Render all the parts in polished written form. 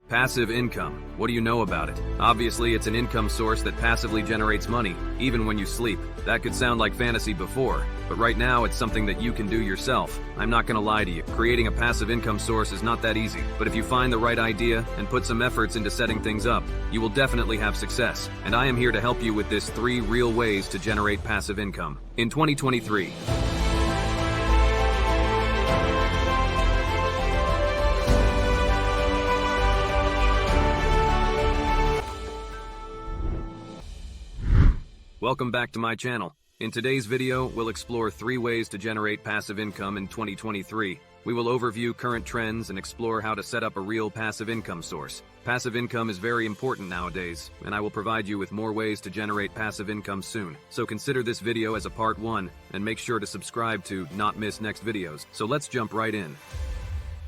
Passive income. What do you know about it? Obviously, it's an income source that passively generates money, even when you sleep. That could sound like fantasy before, but right now it's something that you can do yourself. I'm not gonna lie to you. Creating a passive income source is not that easy, but if you find the right idea and put some efforts into setting things up, you will definitely have success. And I am here to help you with this 3 real ways to generate passive income. In 2023, welcome back to my channel. In today's video, we'll explore 3 ways to generate passive income in 2023. We will overview current trends and explore how to set up a real passive income source. Passive income is very important nowadays, and I will provide you with more ways to generate passive income soon. So consider this video as a part 1, and make sure to subscribe to not miss next videos. So let's jump right in.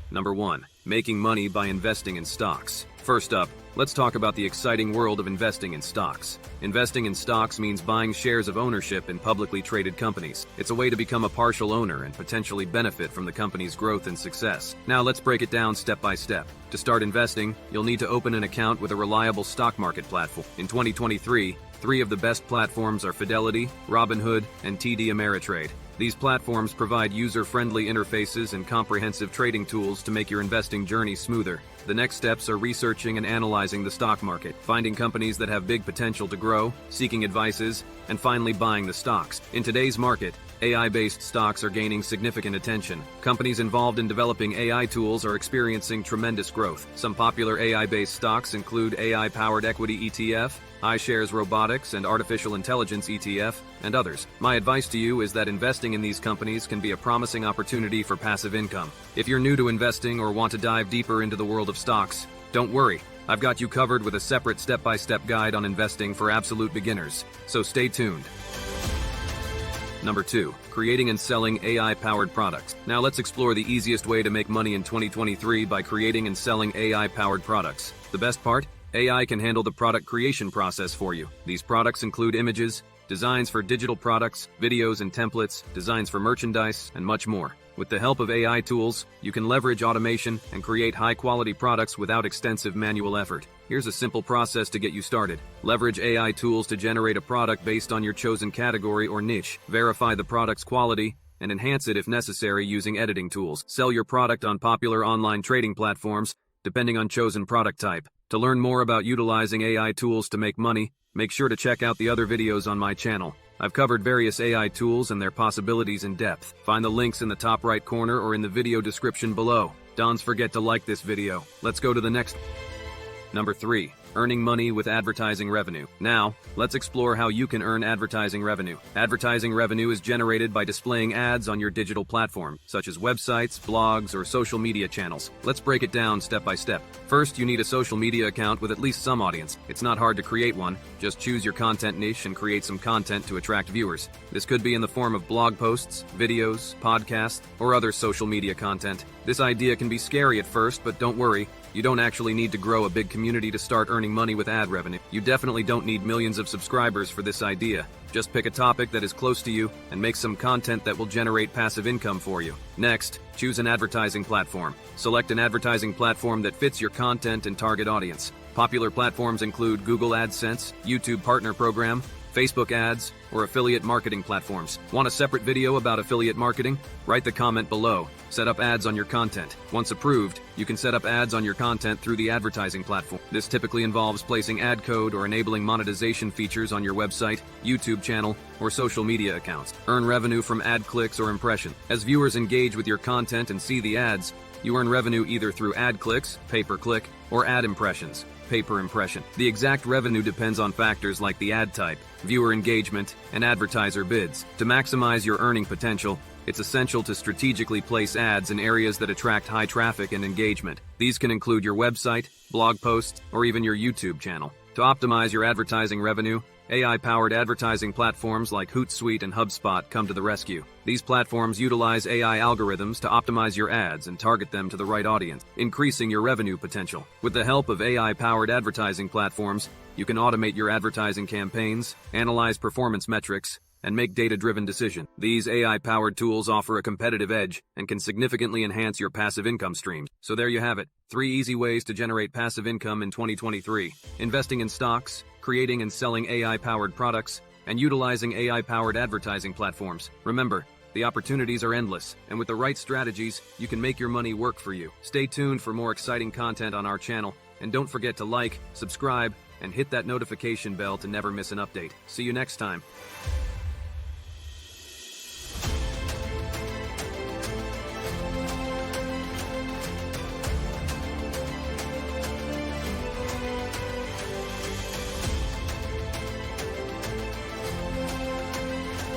Number 1. Making money by investing in stocks. First up, let's talk about the exciting world of investing in stocks. Investing in stocks means buying shares of ownership in publicly traded companies. It's a way to become a partial owner and potentially benefit from the company's growth and success. Now let's break it down step by step. To start investing, you'll need to open an account with a reliable stock market platform. In 2023, 3 of the best platforms are Fidelity, Robinhood, and TD Ameritrade. These platforms provide user-friendly interfaces and comprehensive trading tools to make your investing journey smoother. The next steps are researching and analyzing the stock market, finding companies that have big potential to grow, seeking advices, and finally buying the stocks. In today's market, AI-based stocks are gaining significant attention. Companies involved in developing AI tools are experiencing tremendous growth. Some popular AI-based stocks include AI-powered equity ETF, iShares Robotics and Artificial Intelligence ETF, and others. My advice to you is that investing in these companies can be a promising opportunity for passive income. If you're new to investing or want to dive deeper into the world of stocks, don't worry. I've got you covered with a separate step-by-step guide on investing for absolute beginners, so stay tuned. Number 2. Creating and selling AI-powered products. Now let's explore the easiest way to make money in 2023 by creating and selling AI-powered products. The best part? AI can handle the product creation process for you. These products include images, designs for digital products, videos and templates, designs for merchandise, and much more. With the help of AI tools, you can leverage automation and create high-quality products without extensive manual effort. Here's a simple process to get you started. Leverage AI tools to generate a product based on your chosen category or niche. Verify the product's quality and enhance it if necessary using editing tools. Sell your product on popular online trading platforms, depending on chosen product type. To learn more about utilizing AI tools to make money, make sure to check out the other videos on my channel. I've covered various AI tools and their possibilities in depth. Find the links in the top right corner or in the video description below. Don't forget to like this video. Let's go to the next. Number 3. Earning money with advertising revenue. Now, let's explore how you can earn advertising revenue. Advertising revenue is generated by displaying ads on your digital platform, such as websites, blogs, or social media channels. Let's break it down step by step. First, you need a social media account with at least some audience. It's not hard to create one. Just choose your content niche and create some content to attract viewers. This could be in the form of blog posts, videos, podcasts, or other social media content. This idea can be scary at first, but don't worry. You don't actually need to grow a big community to start earning money with ad revenue. You definitely don't need millions of subscribers for this idea. Just pick a topic that is close to you and make some content that will generate passive income for you. Next, choose an advertising platform. Select an advertising platform that fits your content and target audience. Popular platforms include Google AdSense, YouTube Partner Program, Facebook ads, or affiliate marketing platforms. Want a separate video about affiliate marketing? Write the comment below. Set up ads on your content. Once approved, you can set up ads on your content through the advertising platform. This typically involves placing ad code or enabling monetization features on your website, YouTube channel, or social media accounts. Earn revenue from ad clicks or impression. As viewers engage with your content and see the ads, you earn revenue either through ad clicks, pay-per-click, or ad impressions, pay-per-impression. The exact revenue depends on factors like the ad type, viewer engagement, and advertiser bids. To maximize your earning potential, it's essential to strategically place ads in areas that attract high traffic and engagement. These can include your website, blog posts, or even your YouTube channel. To optimize your advertising revenue, AI-powered advertising platforms like Hootsuite and HubSpot come to the rescue. These platforms utilize AI algorithms to optimize your ads and target them to the right audience, increasing your revenue potential. With the help of AI-powered advertising platforms, you can automate your advertising campaigns, analyze performance metrics, and make data-driven decisions. These AI-powered tools offer a competitive edge and can significantly enhance your passive income streams. So there you have it, 3 easy ways to generate passive income in 2023. Investing in stocks, creating and selling AI-powered products, and utilizing AI-powered advertising platforms. Remember, the opportunities are endless, and with the right strategies, you can make your money work for you. Stay tuned for more exciting content on our channel, and don't forget to like, subscribe, and hit that notification bell to never miss an update. See you next time.